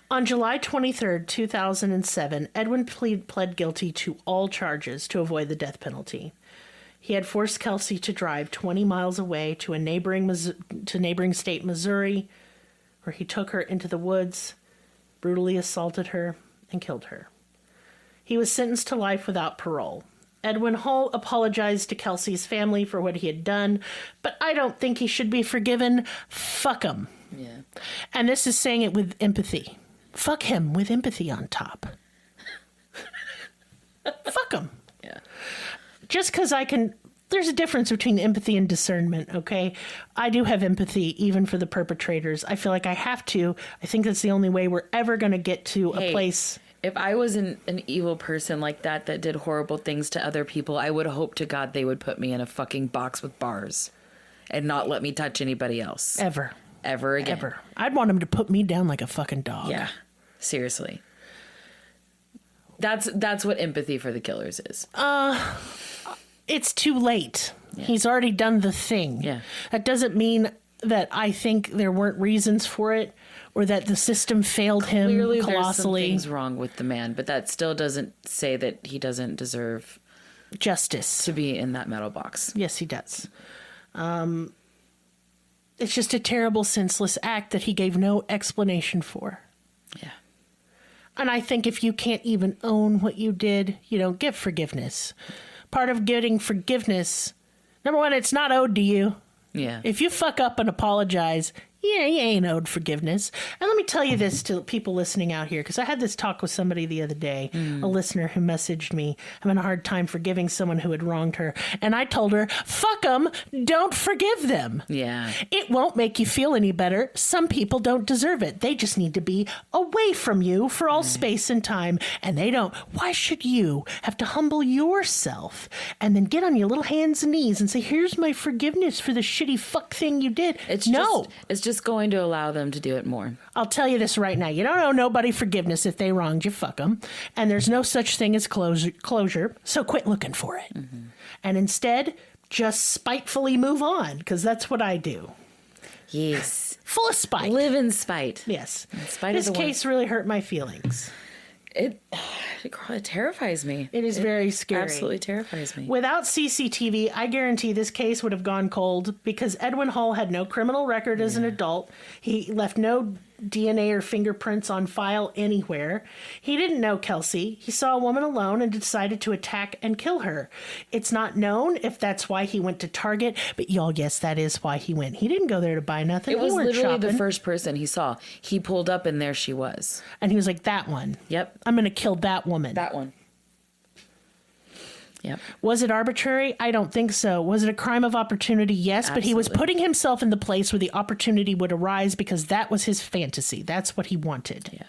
On July 23rd, 2007, Edwin pled guilty to all charges to avoid the death penalty. He had forced Kelsey to drive 20 miles away to a neighboring state, Missouri, where he took her into the woods, brutally assaulted her, and killed her. He was sentenced to life without parole. Edwin Hull apologized to Kelsey's family for what he had done, but I don't think he should be forgiven. Fuck him. Yeah. And this is saying it with empathy. Fuck him with empathy on top. Fuck him. Yeah. Just because I can... There's a difference between empathy and discernment, okay? I do have empathy, even for the perpetrators. I feel like I have to. I think that's the only way we're ever going to get to a place... If I was an evil person like that did horrible things to other people, I would hope to God they would put me in a fucking box with bars. and not let me touch anybody else. Ever Again. Ever. I'd want him to put me down like a fucking dog. Yeah. Seriously. That's what empathy for the killers is. It's too late. Yeah. He's already done the thing. Yeah. That doesn't mean that I think there weren't reasons for it or that the system failed him Clearly colossally. There's some things wrong with the man, but that still doesn't say that he doesn't deserve justice to be in that metal box. Yes, he does. It's just a terrible, senseless act that he gave no explanation for. Yeah. And I think if you can't even own what you did, you don't get forgiveness. Part of getting forgiveness, number one, it's not owed to you. Yeah. If you fuck up and apologize, yeah, you ain't owed forgiveness. And let me tell you this to people listening out here, because I had this talk with somebody the other day, a listener who messaged me, having a hard time forgiving someone who had wronged her. And I told her, fuck them, don't forgive them. Yeah. It won't make you feel any better. Some people don't deserve it. They just need to be away from you for all space and time. And they don't. Why should you have to humble yourself and then get on your little hands and knees and say, here's my forgiveness for the shitty fuck thing you did? It's just going to allow them to do it more. I'll tell you this right now. You don't owe nobody forgiveness if they wronged you. Fuck them. And there's no such thing as closure. So quit looking for it. Mm-hmm. And instead, just spitefully move on, because that's what I do. Yes. Full of spite. Live in spite. Yes. In spite this of the case really hurt my feelings. It terrifies me. It is very scary. Absolutely terrifies me. Without CCTV, I guarantee this case would have gone cold because Edwin Hall had no criminal record as an adult. He left no DNA or fingerprints on file anywhere. He didn't know Kelsey. He saw a woman alone and decided to attack and kill her. It's not known if that's why he went to Target, but y'all guess that is why he went. He didn't go there to buy nothing. It was literally shopping. the first person he saw. He pulled up and there she was. And he was like, that one. Yep. I'm going to kill that woman. That one. Yep. Was it arbitrary? I don't think so. Was it a crime of opportunity? Yes, Absolutely. but he was putting himself in the place where the opportunity would arise because that was his fantasy. That's what he wanted. Yeah.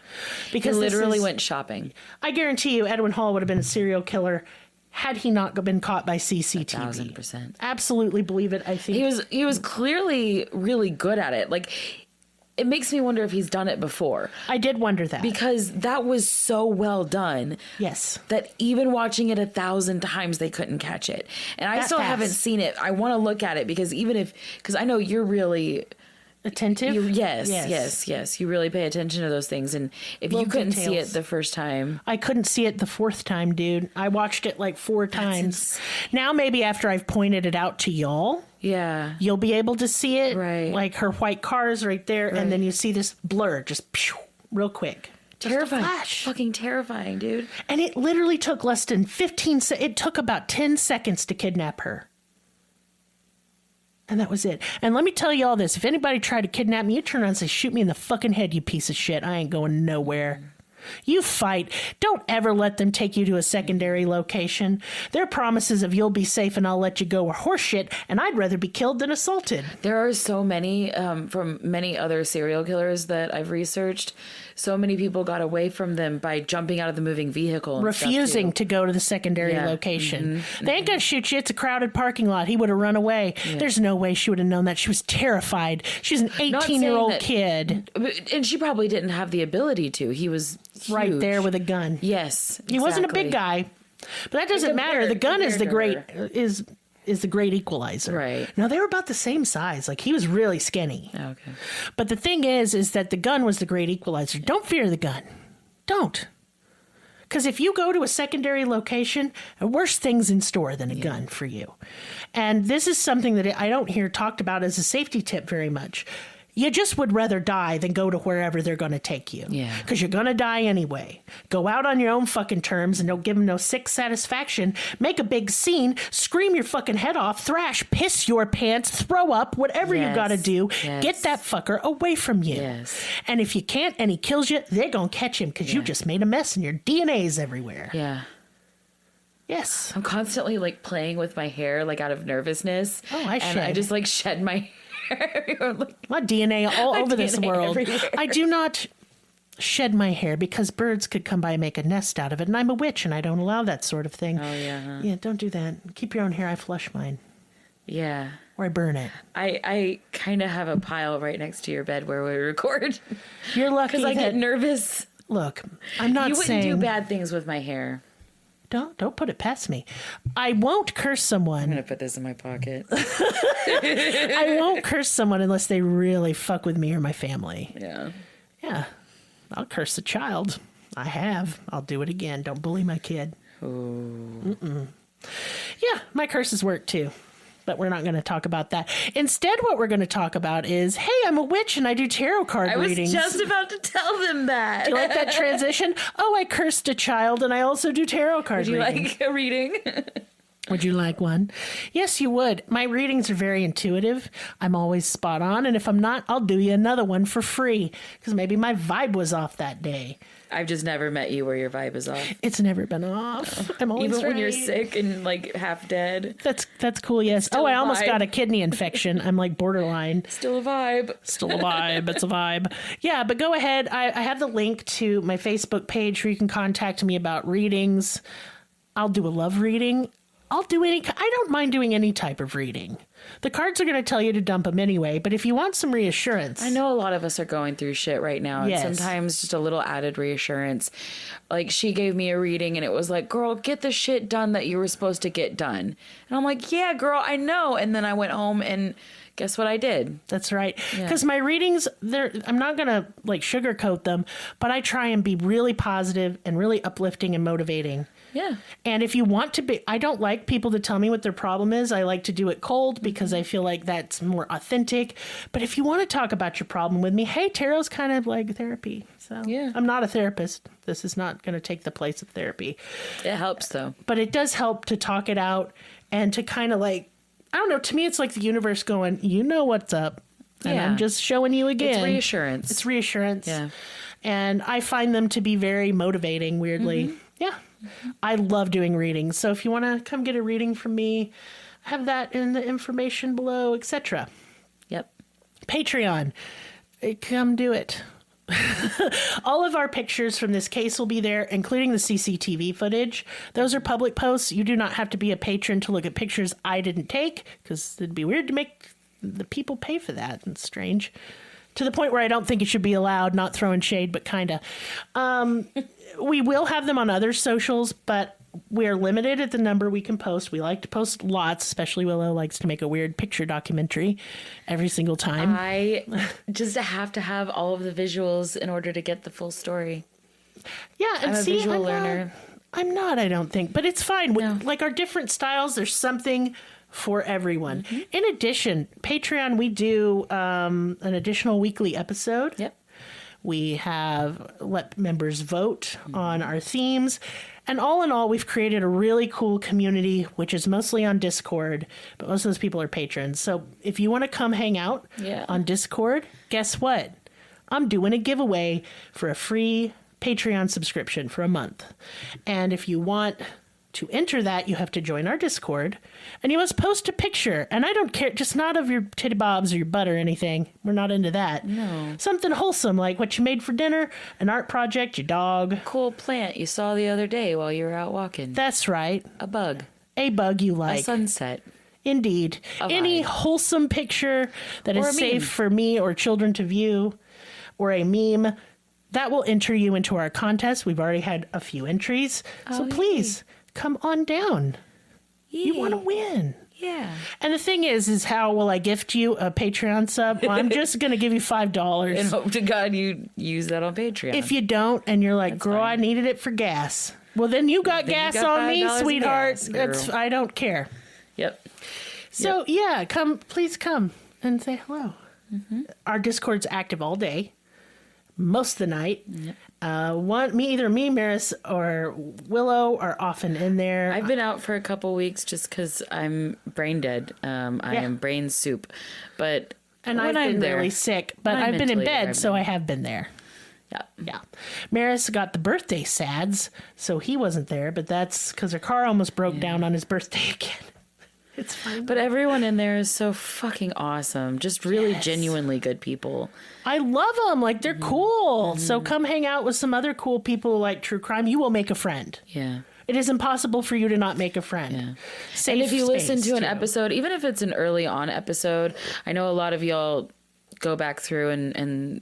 Because he literally went shopping. I guarantee you Edwin Hall would have been a serial killer had he not been caught by CCTV. 1,000%. Absolutely believe it, I think. He was clearly really good at it. Like, it makes me wonder if he's done it before. I did wonder that. Because that was so well done. Yes. That even watching it 1,000 times, they couldn't catch it. And I still haven't seen it. I want to look at it because because I know you're really attentive. Yes. You really pay attention to those things. And if you couldn't see it the first time. I couldn't see it the fourth time, dude. I watched it like 4 times. Now maybe after I've pointed it out to y'all. Yeah. You'll be able to see it. Right. Like her white car is right there. Right. And then you see this blur just pew, real quick. Terrifying. Flash. Fucking terrifying, dude. And it literally took less than 15 seconds. It took about 10 seconds to kidnap her. And that was it. And let me tell you all this. If anybody tried to kidnap me, you turn around and say, shoot me in the fucking head, you piece of shit. I ain't going nowhere. You fight. Don't ever let them take you to a secondary location. Their promises of you'll be safe and I'll let you go are horseshit, and I'd rather be killed than assaulted. There are so many, from many other serial killers that I've researched, so many people got away from them by jumping out of the moving vehicle. And refusing to go to the secondary location. Mm-hmm. They ain't gonna shoot you. It's a crowded parking lot. He would have run away. Yeah. There's no way she would have known that. She was terrified. She's an 18-year-old kid. And she probably didn't have the ability to. He was huge. Right there with a gun. Yes, exactly. He wasn't a big guy, but that doesn't matter. The gun is the great equalizer. Right. Now they were about the same size. Like he was really skinny. Okay. But the thing is that the gun was the great equalizer. Don't fear the gun. Don't. Because if you go to a secondary location, there are worse things in store than a gun for you. And this is something that I don't hear talked about as a safety tip very much. You just would rather die than go to wherever they're going to take you. Yeah. Because you're going to die anyway. Go out on your own fucking terms and don't give them no sick satisfaction. Make a big scene. Scream your fucking head off. Thrash. Piss your pants. Throw up. Whatever you got to do. Yes. Get that fucker away from you. Yes. And if you can't and he kills you, they're going to catch him because you just made a mess and your DNA's everywhere. Yeah. Yes. I'm constantly like playing with my hair like out of nervousness. Oh, I shed. And I just like shed my hair. My DNA all over this world. Everywhere. I do not shed my hair because birds could come by and make a nest out of it. And I'm a witch and I don't allow that sort of thing. Oh, yeah. Huh? Yeah, don't do that. Keep your own hair. I flush mine. Yeah. or I burn it. I kind of have a pile right next to your bed where we record. You're lucky Because I get that... nervous. Look, I'm not You saying... wouldn't do bad things with my hair. Don't put it past me. I won't curse someone. I'm going to put this in my pocket. I won't curse someone unless they really fuck with me or my family. Yeah. Yeah. I'll curse a child. I have. I'll do it again. Don't bully my kid. Oh. Yeah, my curses work too. But we're not going to talk about that. Instead, what we're going to talk about is, hey, I'm a witch and I do tarot card readings. I was just about to tell them that. Do you like that transition? Oh, I cursed a child and I also do tarot card Would you readings. like a reading? Would you like one? Yes, you would. My readings are very intuitive. I'm always spot on. And if I'm not, I'll do you another one for free. Because maybe my vibe was off that day. I've just never met you where your vibe is off. It's never been off. I'm always Even when you're right. sick and like half dead. That's cool, yes. Still Oh, I a almost vibe. got a kidney infection. I'm like borderline. Still a vibe. Still a vibe. It's a vibe. Yeah, but go ahead. I have the link to my Facebook page where you can contact me about readings. I'll do a love reading. I don't mind doing any type of reading. The cards are going to tell you to dump them anyway, but if you want some reassurance. I know a lot of us are going through shit right now. Yes. And sometimes just a little added reassurance. Like she gave me a reading and it was like, girl, get the shit done that you were supposed to get done. And I'm like, yeah, girl, I know. And then I went home and guess what I did? That's right. Yeah. Because my readings, I'm not going to like sugarcoat them, but I try and be really positive and really uplifting and motivating. Yeah. And if you want to be, I don't like people to tell me what their problem is. I like to do it cold because I feel like that's more authentic. But if you want to talk about your problem with me, hey, tarot's kind of like therapy. So Yeah. I'm not a therapist. This is not going to take the place of therapy. It helps though. But it does help to talk it out and to kind of like, I don't know, to me, it's like the universe going, you know what's up. And Yeah. I'm just showing you again. It's reassurance. It's reassurance. Yeah. And I find them to be very motivating, weirdly. Yeah. I love doing readings. So if you want to come get a reading from me, I have that in the information below, etc. Yep. Patreon. Come do it. All of our pictures from this case will be there, including the CCTV footage. Those are public posts. You do not have to be a patron to look at pictures I didn't take, because it'd be weird to make the people pay for that. It's strange. To the point where I don't think it should be allowed, not throwing shade, but kind of. We will have them on other socials, but we're limited at the number we can post. We like to post lots, especially Willow likes to make a weird picture documentary every single time. I just have to have all of the visuals in order to get the full story. Yeah, and I'm a see, visual learner. I'm not, I don't think, but it's fine. No. Like our different styles, there's something for everyone. In addition, Patreon, we do an additional weekly episode. Yep. We have let members vote on our themes. And all in all, we've created a really cool community, which is mostly on Discord, but most of those people are patrons. So if you want to come hang out on Discord, guess what? I'm doing a giveaway for a free Patreon subscription for a month. And if you want to enter that, you have to join our Discord, and you must post a picture. And I don't care, just not of your titty bobs or your butt or anything. We're not into that. No. Something wholesome, like what you made for dinner, an art project, your dog. Cool plant you saw the other day while you were out walking. That's right. A bug. A bug you A like. sunset. Indeed. A Any vibe. wholesome picture that Or is a safe meme. for me or children to view, or a meme, that will enter you into our contest. We've already had a few entries. So Oh, please come on down. You want to win. Yeah. And the thing is how will I gift you a Patreon sub? Well, I'm just going to give you $5. And hope to God you use that on Patreon. If you don't, and you're like, That's girl, fine. I needed it for gas. Well, then you got Then you gas got on me, $5 in sweetheart. gas, girl. I don't care. Yep. So yeah, please come and say hello. Our Discord's active all day, most of the night. Yep. Either me, Maris, or Willow are often in there. I've been out for a couple weeks just because I'm brain dead. I am brain soup. But and when I've I'm been there, really sick, but when I'm I've been in mentally there, bed, I've so been- I have been there. Yeah. Yeah. Maris got the birthday sads, so he wasn't there, but that's because her car almost broke down on his birthday again. It's fine. But everyone in there is so fucking awesome. Just really genuinely good people. I love them. Like, they're cool. So come hang out with some other cool people who like true crime. You will make a friend. Yeah. It is impossible for you to not make a friend. Yeah. Safe And if you listen space, to an too. episode, even if it's an early on episode, I know a lot of y'all go back through and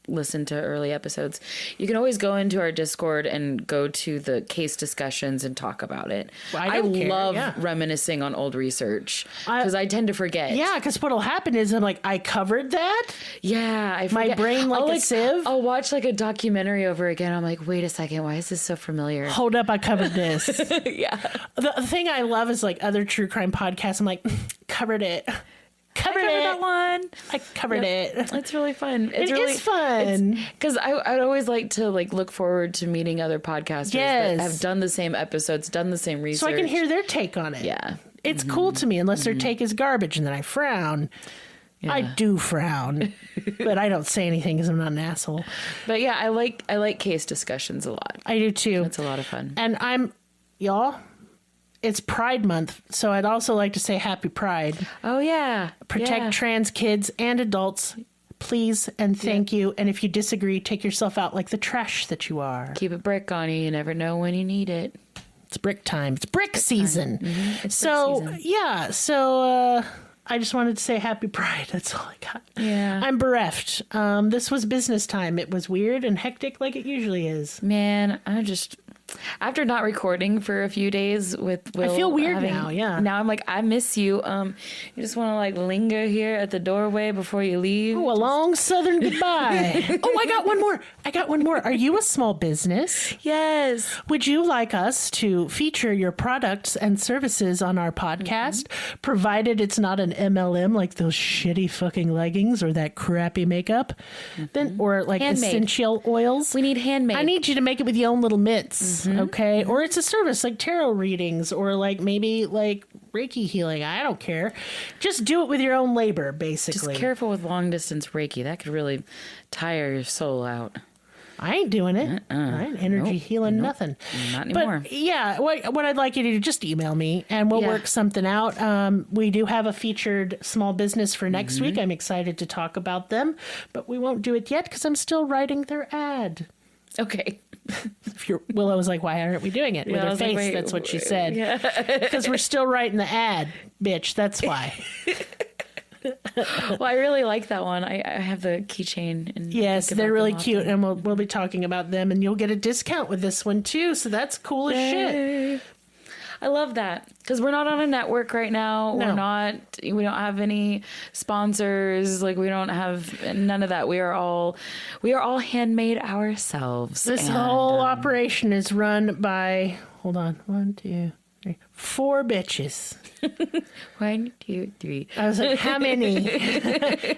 listen to early episodes. You can always go into our Discord and go to the case discussions and talk about it. Well, I don't care, love yeah. reminiscing on old research because I tend to forget. Yeah, because what'll happen is I'm like, I covered that? Yeah, I My forget. brain like a sieve? I'll watch like a documentary over again. I'm like, wait a second, why is this so familiar? Hold up, I covered this. Yeah. The thing I love is like other true crime podcasts. I'm like, covered it. Covered Covered it. that one. I covered it. It's really fun. It is fun. Because I'd always like to like look forward to meeting other podcasters Yes. that have done the same episodes, done the same research. So I can hear their take on it. Yeah. It's cool to me unless their take is garbage and then I frown. Yeah. I do frown, but I don't say anything because I'm not an asshole. But yeah, I like case discussions a lot. I do too. It's a lot of fun. And y'all, it's Pride Month, so I'd also like to say Happy Pride. Oh yeah. Protect trans kids and adults, please and thank you. And if you disagree, take yourself out like the trash that you are. Keep a brick on you. You never know when you need it. It's brick time. It's brick season. It's So, brick season. yeah. So, I just wanted to say Happy Pride. That's all I got. Yeah. I'm bereft. This was business time. It was weird and hectic like it usually is. Man, I just after not recording for a few days with Will, I feel weird now, yeah. Now I'm like, I miss you. You just want to like linger here at the doorway before you leave. Oh, a long southern goodbye. Oh, I got one more. Are you a small business? Yes. Would you like us to feature your products and services on our podcast, provided it's not an MLM like those shitty fucking leggings or that crappy makeup, then or like Handmade. essential oils? We need handmade. I need you to make it with your own little mitts, okay? Or it's a service like tarot readings or like maybe like Reiki healing. I don't care. Just do it with your own labor, basically. Just careful with long distance Reiki. That could really tire your soul out. I ain't doing it. I ain't energy healing nothing. Not anymore. But yeah, what I'd like you to do, just email me and we'll Yeah. work something out. We do have a featured small business for next week. I'm excited to talk about them, but we won't do it yet because I'm still writing their ad. Okay. If you're, Willow was like, why aren't we doing it? With I her was face, like, wait, that's what she said. Yeah. Because we're still writing the ad, bitch. That's why. Well, I really like that one. I have the keychain. And Yes, think they're about really them cute, often. and we'll be talking about them, and you'll get a discount with this one too. So that's cool as shit. Yay. I love that because we're not on a network right now. No. We don't have any sponsors. Like we don't have none of that. We are all handmade ourselves. This And, whole operation is run by, hold on, 1, 2, 3, 4 bitches. 1, 2, 3. I was like, how many?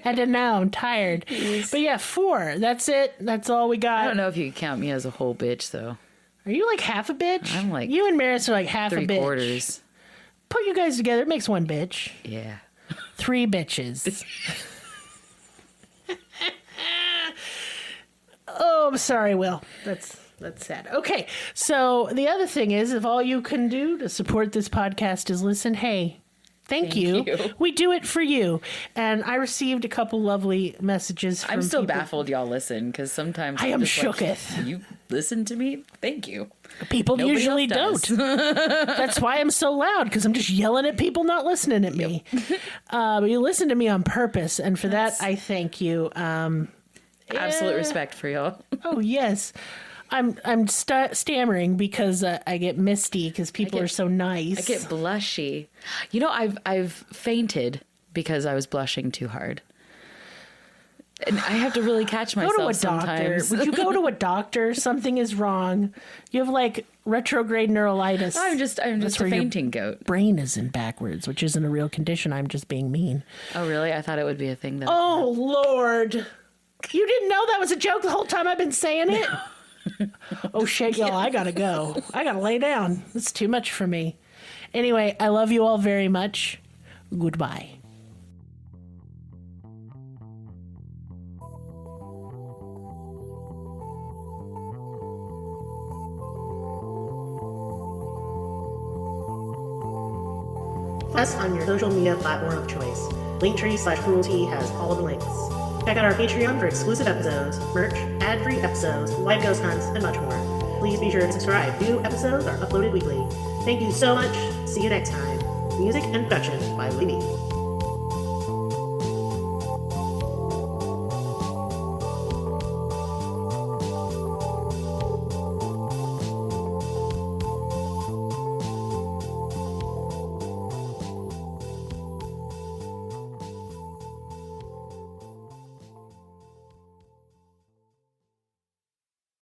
Had to know. I'm tired. But yeah, 4. That's it. That's all we got. I don't know if you can count me as a whole bitch though. Are you like half a bitch? I'm like you and Maris are like half a bitch. 3/4. Put you guys together, it makes one bitch. Yeah. 3 bitches. Oh, I'm sorry, Will. That's sad. Okay, so the other thing is, if all you can do to support this podcast is listen, hey, thank you. We do it for you. And I received a couple lovely messages from I'm still people. baffled y'all listen because sometimes I I'm am just like, shooketh. you listen to me? Thank you. People Nobody usually else don't. That's why I'm so loud, because I'm just yelling at people not listening at me. But you listen to me on purpose, and for that, I thank you. Absolute respect for y'all. Oh, yes. I'm stammering because I get misty because people are so nice. I get blushy. You know, I've fainted because I was blushing too hard. And I have to really catch myself Go to a doctor. sometimes. Would you go to a doctor? Something is wrong. You have like retrograde neurolitis. I'm just a where your fainting goat. brain is in backwards, which isn't a real condition. I'm just being mean. Oh, really? I thought it would be a thing that. Oh, Lord. You didn't know that was a joke the whole time I've been saying it? Oh, shit, y'all. I gotta go. I gotta lay down. It's too much for me. Anyway, I love you all very much. Goodbye. Us on your social media platform of choice. Linktree/cruelty has all the links. Check out our Patreon for exclusive episodes, merch, ad-free episodes, live ghost hunts, and much more. Please be sure to subscribe. New episodes are uploaded weekly. Thank you so much. See you next time. Music and production by Lee.